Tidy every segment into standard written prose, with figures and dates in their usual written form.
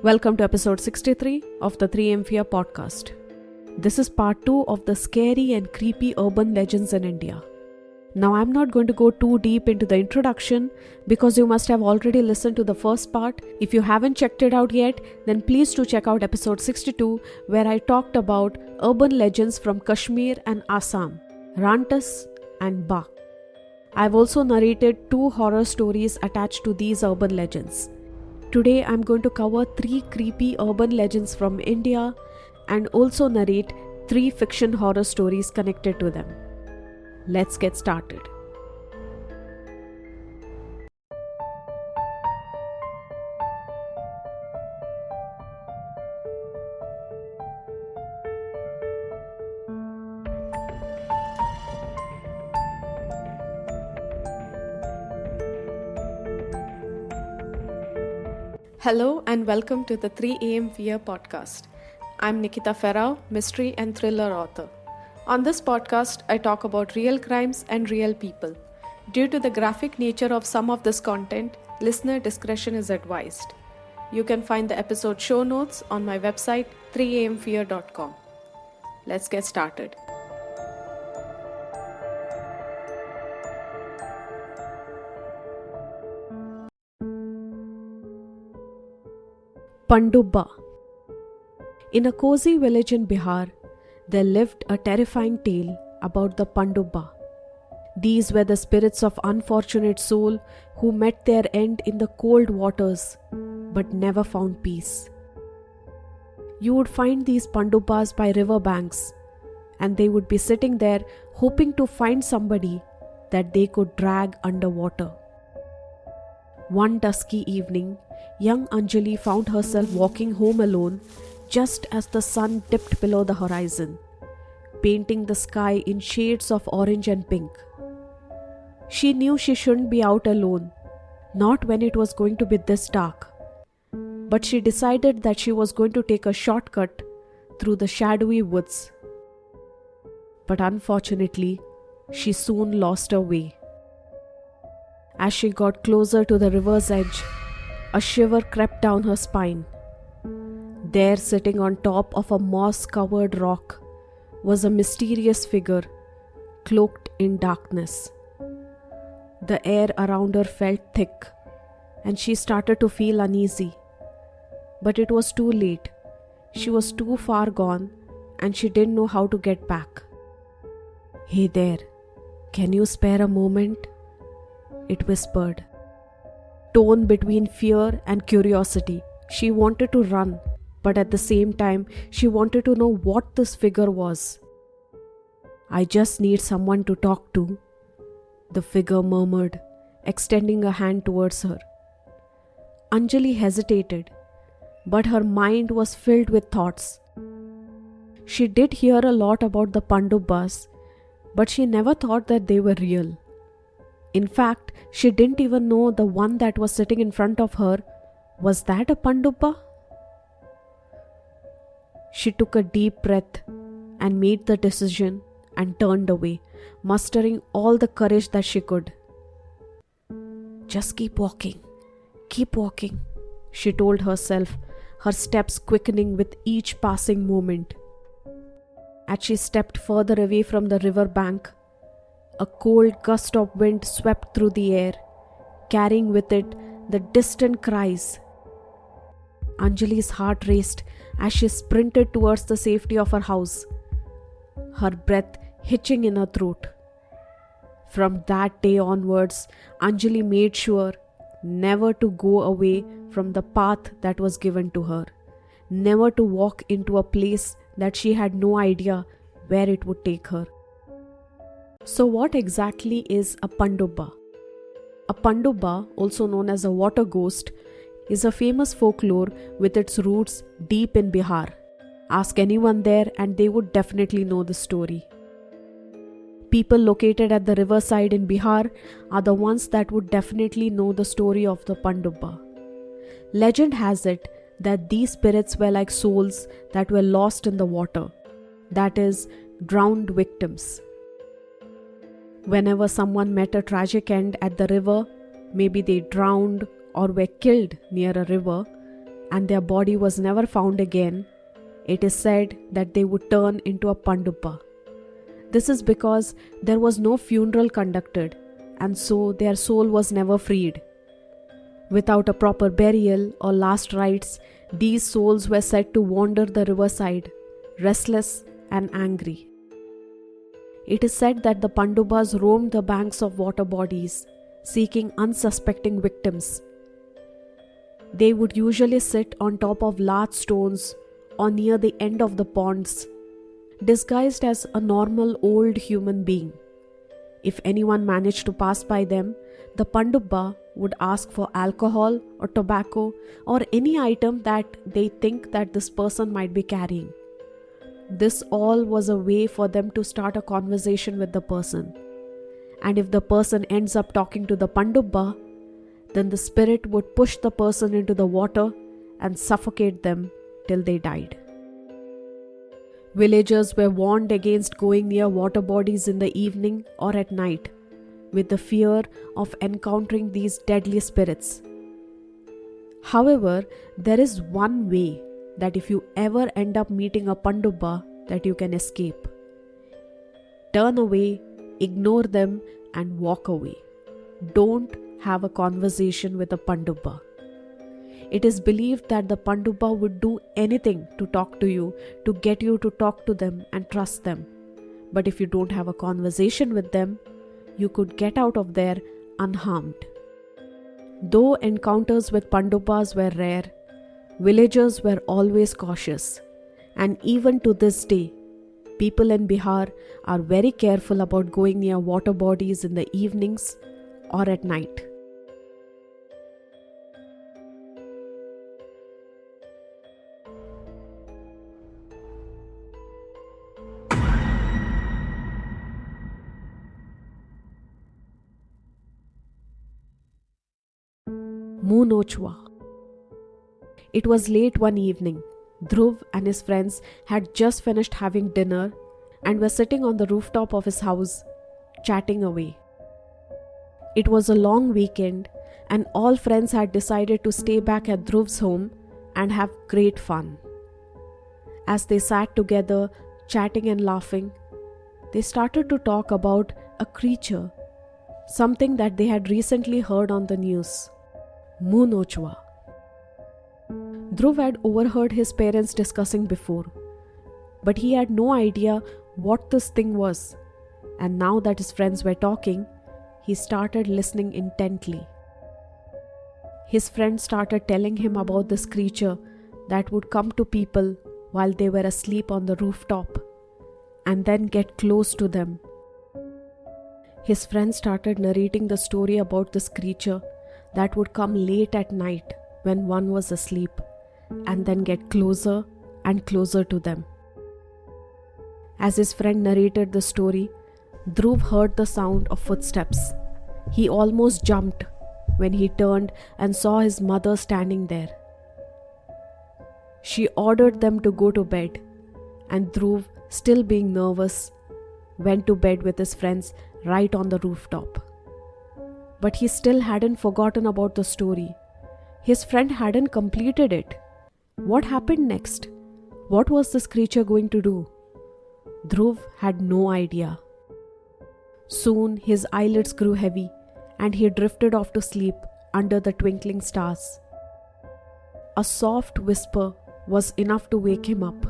Welcome to episode 63 of the 3M Fear podcast. This is part 2 of the scary and creepy urban legends in India. Now, I'm not going to go too deep into the introduction because you must have already listened to the first part. If you haven't checked it out yet, then please do check out episode 62 where I talked about urban legends from Kashmir and Assam, Rantas and Bak. I've also narrated 2 horror stories attached to these urban legends. Today I'm going to cover 3 creepy urban legends from India and also narrate 3 fiction horror stories connected to them. Let's get started. Hello and welcome to the 3 AM Fear podcast. I'm Nikita Ferrao, mystery and thriller author. On this podcast, I talk about real crimes and real people. Due to the graphic nature of some of this content, listener discretion is advised. You can find the episode show notes on my website 3amfear.com. Let's get started. Pandubba. In a cozy village in Bihar, there lived a terrifying tale about the Pandubba. These were the spirits of unfortunate souls who met their end in the cold waters but never found peace. You would find these Pandubbas by river banks, and they would be sitting there hoping to find somebody that they could drag underwater. One dusky evening, young Anjali found herself walking home alone just as the sun dipped below the horizon, painting the sky in shades of orange and pink. She knew she shouldn't be out alone, not when it was going to be this dark. But she decided that she was going to take a shortcut through the shadowy woods. But unfortunately, she soon lost her way. As she got closer to the river's edge, a shiver crept down her spine. There, sitting on top of a moss-covered rock, was a mysterious figure, cloaked in darkness. The air around her felt thick, and she started to feel uneasy. But it was too late. She was too far gone, and she didn't know how to get back. "Hey there, can you spare a moment?" it whispered. Torn between fear and curiosity, she wanted to run, but at the same time, she wanted to know what this figure was. "I just need someone to talk to," the figure murmured, extending a hand towards her. Anjali hesitated, but her mind was filled with thoughts. She did hear a lot about the Pandubbas, but she never thought that they were real. In fact, she didn't even know the one that was sitting in front of her. Was that a Pandubba? She took a deep breath and made the decision and turned away, mustering all the courage that she could. "Just keep walking, she told herself, her steps quickening with each passing moment. As she stepped further away from the river bank, a cold gust of wind swept through the air, carrying with it the distant cries. Anjali's heart raced as she sprinted towards the safety of her house, her breath hitching in her throat. From that day onwards, Anjali made sure never to go away from the path that was given to her, never to walk into a place that she had no idea where it would take her. So what exactly is a Pandubba? A Pandubba, also known as a water ghost, is a famous folklore with its roots deep in Bihar. Ask anyone there and they would definitely know the story. People located at the riverside in Bihar are the ones that would definitely know the story of the Pandubba. Legend has it that these spirits were like souls that were lost in the water, that is, drowned victims. Whenever someone met a tragic end at the river, maybe they drowned or were killed near a river, and their body was never found again, it is said that they would turn into a Pandubba. This is because there was no funeral conducted, and so their soul was never freed. Without a proper burial or last rites, these souls were said to wander the riverside, restless and angry. It is said that the Pandubbas roamed the banks of water bodies, seeking unsuspecting victims. They would usually sit on top of large stones or near the end of the ponds, disguised as a normal old human being. If anyone managed to pass by them, the Pandubba would ask for alcohol or tobacco or any item that they think that this person might be carrying. This all was a way for them to start a conversation with the person. And if the person ends up talking to the Pandubba, then the spirit would push the person into the water and suffocate them till they died. Villagers were warned against going near water bodies in the evening or at night, with the fear of encountering these deadly spirits. However, there is one way that if you ever end up meeting a Pandubba, that you can escape. Turn away, ignore them, and walk away. Don't have a conversation with a Pandubba. It is believed that the Pandubba would do anything to talk to you, to get you to talk to them and trust them. But if you don't have a conversation with them, you could get out of there unharmed. Though encounters with Pandubbas were rare, villagers were always cautious. And even to this day, people in Bihar are very careful about going near water bodies in the evenings or at night. Moonochwa. It was late one evening. Dhruv and his friends had just finished having dinner and were sitting on the rooftop of his house, chatting away. It was a long weekend, and all friends had decided to stay back at Dhruv's home and have great fun. As they sat together, chatting and laughing, they started to talk about a creature, something that they had recently heard on the news. Moonochwa. Dhruv had overheard his parents discussing before, but he had no idea what this thing was, and now that his friends were talking, he started listening intently. His friends started telling him about this creature that would come to people while they were asleep on the rooftop and then get close to them. His friends started narrating the story about this creature that would come late at night when one was asleep and then get closer and closer to them. As his friend narrated the story, Dhruv heard the sound of footsteps. He almost jumped when he turned and saw his mother standing there. She ordered them to go to bed, and Dhruv, still being nervous, went to bed with his friends right on the rooftop. But he still hadn't forgotten about the story. His friend hadn't completed it. What happened next? What was this creature going to do? Dhruv had no idea. Soon his eyelids grew heavy and he drifted off to sleep under the twinkling stars. A soft whisper was enough to wake him up,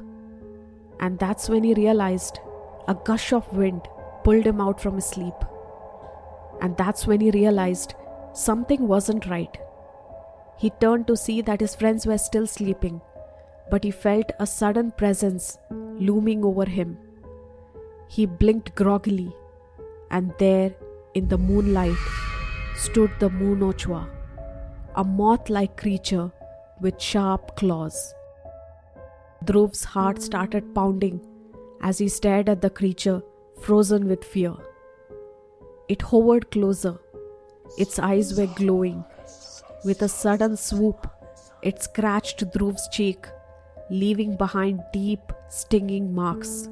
and that's when he realized a gush of wind pulled him out from his sleep. And that's when he realized something wasn't right. He turned to see that his friends were still sleeping, but he felt a sudden presence looming over him. He blinked groggily, and there, in the moonlight, stood the Moonochwa, a moth-like creature with sharp claws. Dhruv's heart started pounding as he stared at the creature, frozen with fear. It hovered closer. Its eyes were glowing. With a sudden swoop, it scratched Dhruv's cheek, leaving behind deep, stinging marks.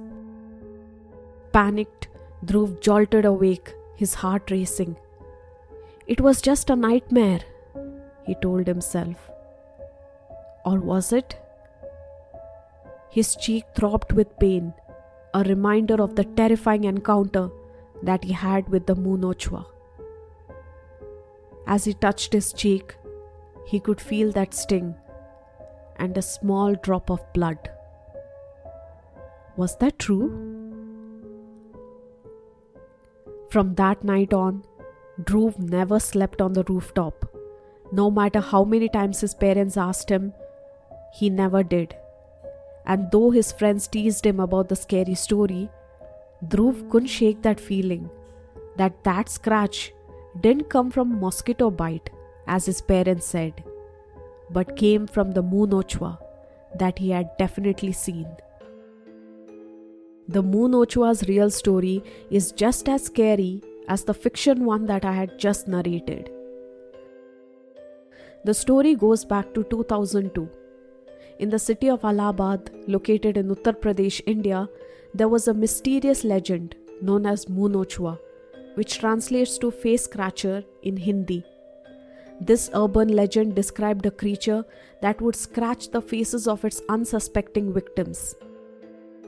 Panicked, Dhruv jolted awake, his heart racing. It was just a nightmare, he told himself. Or was it? His cheek throbbed with pain, a reminder of the terrifying encounter that he had with the Moon Ochwa. As he touched his cheek, he could feel that sting and a small drop of blood. Was that true? From that night on, Dhruv never slept on the rooftop. No matter how many times his parents asked him, he never did. And though his friends teased him about the scary story, Dhruv couldn't shake that feeling that scratch didn't come from mosquito bite, as his parents said, but came from the Moon Ochwa that he had definitely seen. The Moon Ochwa's real story is just as scary as the fiction one that I had just narrated. The story goes back to 2002. In the city of Allahabad, located in Uttar Pradesh, India, there was a mysterious legend known as Moon Ochwa, which translates to face scratcher in Hindi. This urban legend described a creature that would scratch the faces of its unsuspecting victims.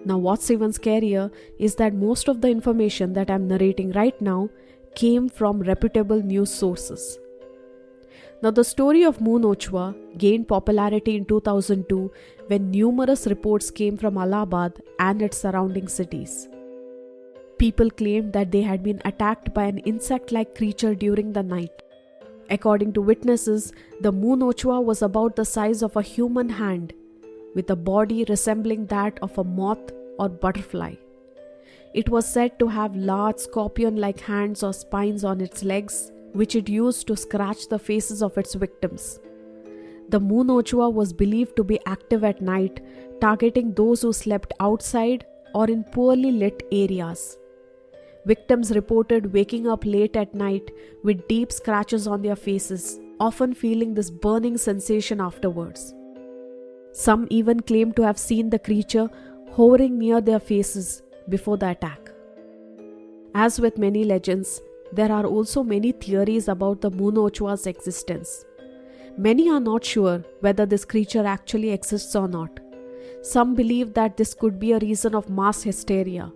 Now, what's even scarier is that most of the information that I'm narrating right now came from reputable news sources. Now, the story of Moon Ochwa gained popularity in 2002 when numerous reports came from Allahabad and its surrounding cities. People claimed that they had been attacked by an insect-like creature during the night. According to witnesses, the Moon Ochwa was about the size of a human hand, with a body resembling that of a moth or butterfly. It was said to have large scorpion-like hands or spines on its legs, which it used to scratch the faces of its victims. The Moon Ochwa was believed to be active at night, targeting those who slept outside or in poorly lit areas. Victims reported waking up late at night with deep scratches on their faces, often feeling this burning sensation afterwards. Some even claimed to have seen the creature hovering near their faces before the attack. As with many legends, there are also many theories about the Moon Ochwa's existence. Many are not sure whether this creature actually exists or not. Some believe that this could be a reason of mass hysteria.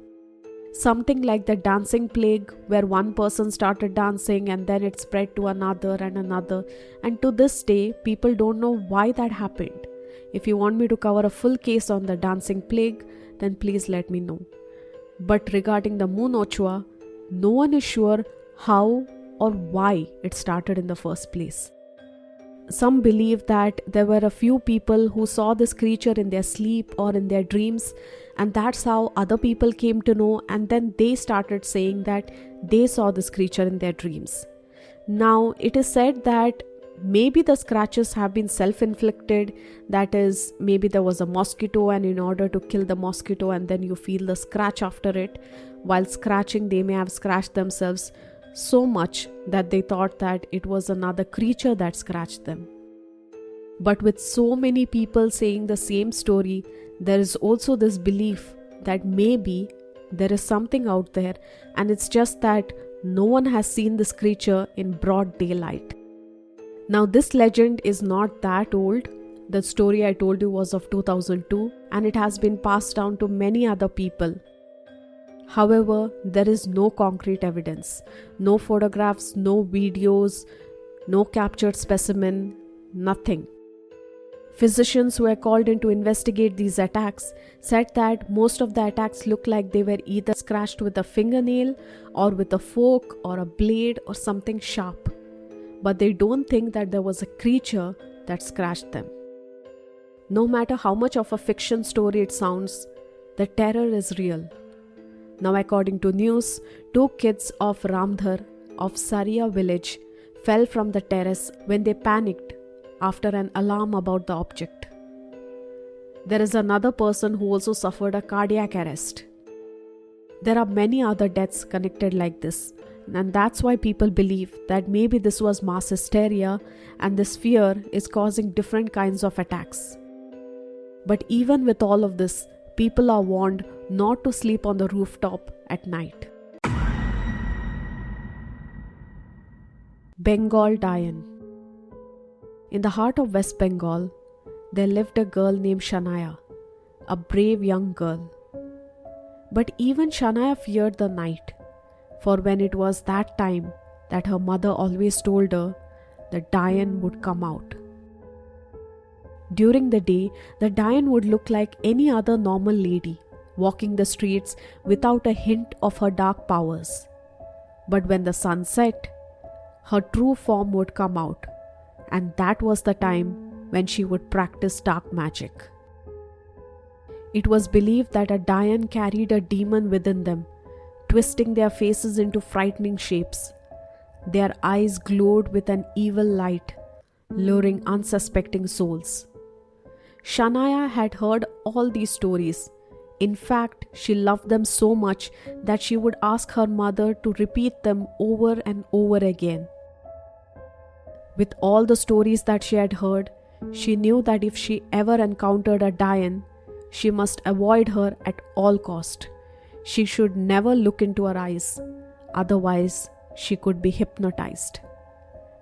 Something like the dancing plague, where one person started dancing and then it spread to another and another, and to this day, people don't know why that happened. If you want me to cover a full case on the dancing plague, then please let me know. But regarding the Moon Ochwa, no one is sure how or why it started in the first place. Some believe that there were a few people who saw this creature in their sleep or in their dreams, and that's how other people came to know, and then they started saying that they saw this creature in their dreams. Now, it is said that maybe the scratches have been self-inflicted, that is, maybe there was a mosquito and in order to kill the mosquito and then you feel the scratch after it, while scratching they may have scratched themselves so much that they thought that it was another creature that scratched them. But with so many people saying the same story, there is also this belief that maybe there is something out there and it's just that no one has seen this creature in broad daylight. Now, this legend is not that old. The story I told you was of 2002 and it has been passed down to many other people. However, there is no concrete evidence, no photographs, no videos, no captured specimen, nothing. Physicians who were called in to investigate these attacks said that most of the attacks looked like they were either scratched with a fingernail or with a fork or a blade or something sharp. But they don't think that there was a creature that scratched them. No matter how much of a fiction story it sounds, the terror is real. Now, according to news, 2 kids of Ramdhar of Saria village fell from the terrace when they panicked after an alarm about the object. There is another person who also suffered a cardiac arrest. There are many other deaths connected like this, and that's why people believe that maybe this was mass hysteria and this fear is causing different kinds of attacks. But even with all of this, people are warned not to sleep on the rooftop at night. Bengal Dayan. In the heart of West Bengal, there lived a girl named Shania, a brave young girl. But even Shania feared the night, for when it was that time that her mother always told her, the Dayan would come out. During the day, the Dayan would look like any other normal lady, walking the streets without a hint of her dark powers. But when the sun set, her true form would come out, and that was the time when she would practice dark magic. It was believed that a Dayan carried a demon within them, twisting their faces into frightening shapes. Their eyes glowed with an evil light, luring unsuspecting souls. Shania had heard all these stories. In fact, she loved them so much that she would ask her mother to repeat them over and over again. With all the stories that she had heard, she knew that if she ever encountered a Dayan, she must avoid her at all cost. She should never look into her eyes, otherwise she could be hypnotized,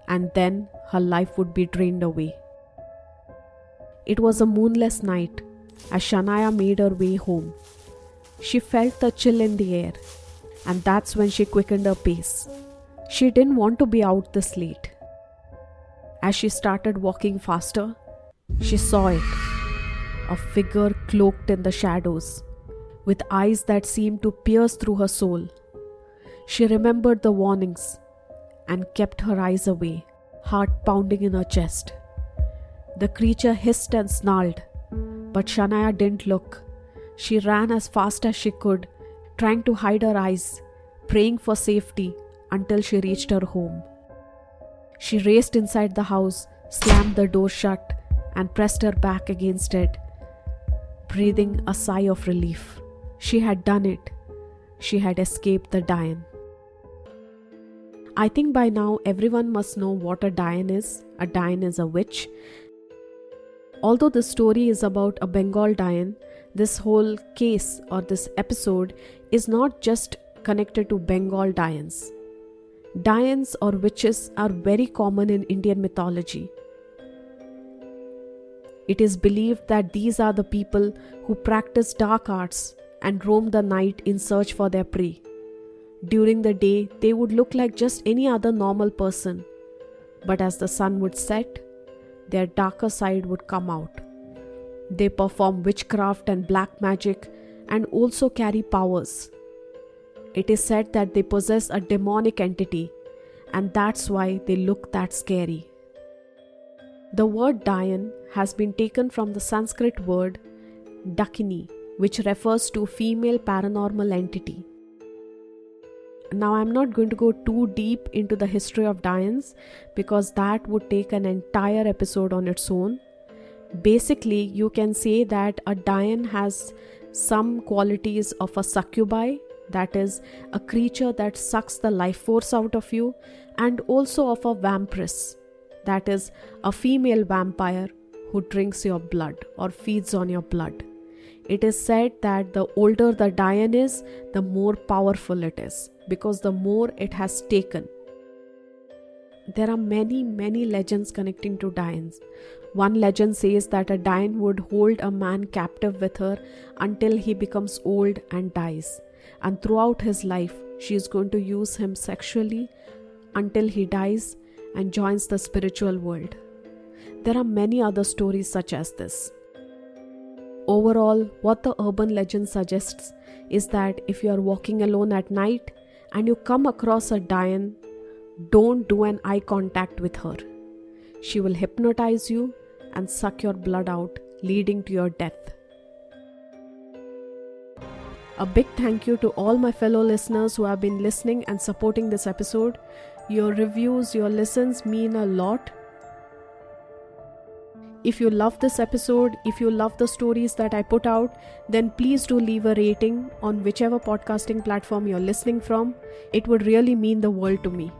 and then her life would be drained away. It was a moonless night as Shania made her way home. She felt the chill in the air, and that's when she quickened her pace. She didn't want to be out this late. As she started walking faster, she saw it, a figure cloaked in the shadows, with eyes that seemed to pierce through her soul. She remembered the warnings and kept her eyes away, heart pounding in her chest. The creature hissed and snarled, but Shania didn't look. She ran as fast as she could, trying to hide her eyes, praying for safety until she reached her home. She raced inside the house, slammed the door shut, and pressed her back against it, breathing a sigh of relief. She had done it. She had escaped the Dayan. I think by now everyone must know what a Dayan is. A Dayan is a witch. Although this story is about a Bengal Dayan, this whole case or this episode is not just connected to Bengal Dayans. Dayans or witches are very common in Indian mythology. It is believed that these are the people who practice dark arts and roam the night in search for their prey. During the day, they would look like just any other normal person, but as the sun would set, their darker side would come out. They perform witchcraft and black magic and also carry powers. It is said that they possess a demonic entity, and that's why they look that scary. The word Dayan has been taken from the Sanskrit word Dakini, which refers to female paranormal entity. Now, I'm not going to go too deep into the history of Dayans because that would take an entire episode on its own. Basically, you can say that a Dayan has some qualities of a succubi, that is, a creature that sucks the life force out of you, and also of a vampiress, that is, a female vampire who drinks your blood or feeds on your blood. It is said that the older the Dayan is, the more powerful it is, because the more it has taken. There are many legends connecting to Dayans. One legend says that a Dayan would hold a man captive with her until he becomes old and dies. And throughout his life, she is going to use him sexually until he dies and joins the spiritual world. There are many other stories such as this. Overall, what the urban legend suggests is that if you are walking alone at night and you come across a Dayan, don't do an eye contact with her. She will hypnotize you and suck your blood out, leading to your death. A big thank you to all my fellow listeners who have been listening and supporting this episode. Your reviews, your listens mean a lot. If you love this episode, if you love the stories that I put out, then please do leave a rating on whichever podcasting platform you're listening from. It would really mean the world to me.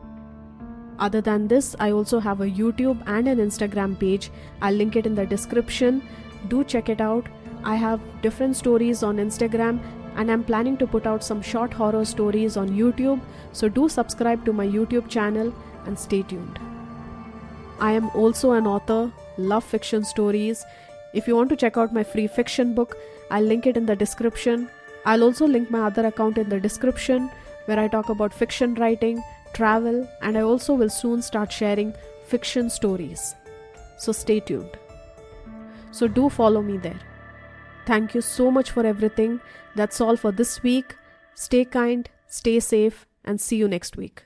Other than this, I also have a YouTube and an Instagram page. I'll link it in the description. Do check it out. I have different stories on Instagram, and I'm planning to put out some short horror stories on YouTube. So do subscribe to my YouTube channel and stay tuned. I am also an author, love fiction stories. If you want to check out my free fiction book, I'll link it in the description. I'll also link my other account in the description where I talk about fiction writing, travel, and I also will soon start sharing fiction stories. So stay tuned. So do follow me there. Thank you so much for everything. That's all for this week. Stay kind, stay safe, and see you next week.